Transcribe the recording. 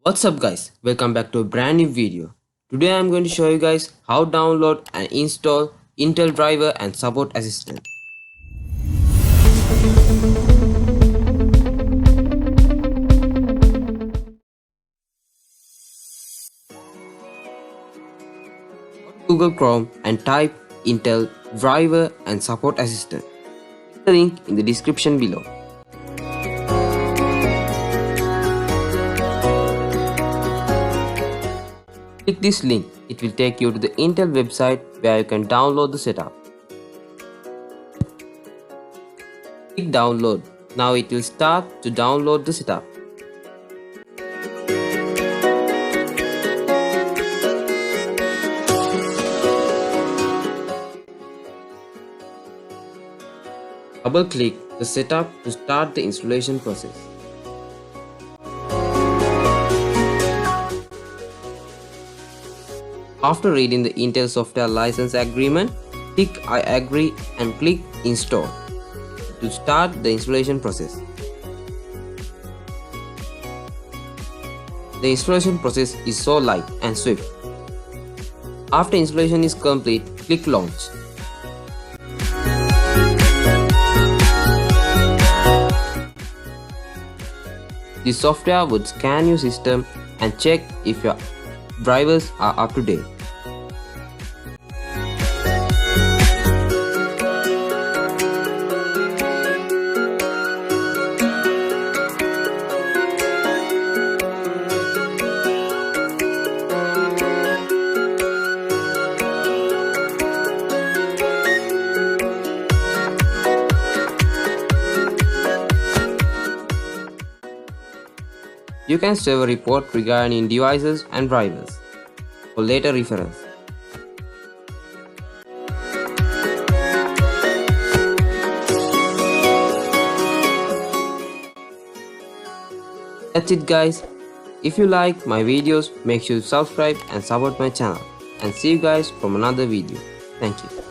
What's up guys, welcome back to a brand new video. Today I am going to show you guys how to download and install Intel driver and support assistant. Google Chrome and type Intel driver and support assistant. The link in the description below. Click this link, it will take you to the Intel website where you can download the setup. Click download. Now it will start to download the setup. Double click the setup to start the installation process. After reading the Intel software license agreement, click I agree and click install to start the installation process. The installation process is so light and swift. After installation is complete, click launch. The software would scan your system and check if your drivers are up to date. You can save a report regarding devices and drivers for later reference. That's it guys. If you like my videos, make sure to subscribe and support my channel. And see you guys from another video. Thank you.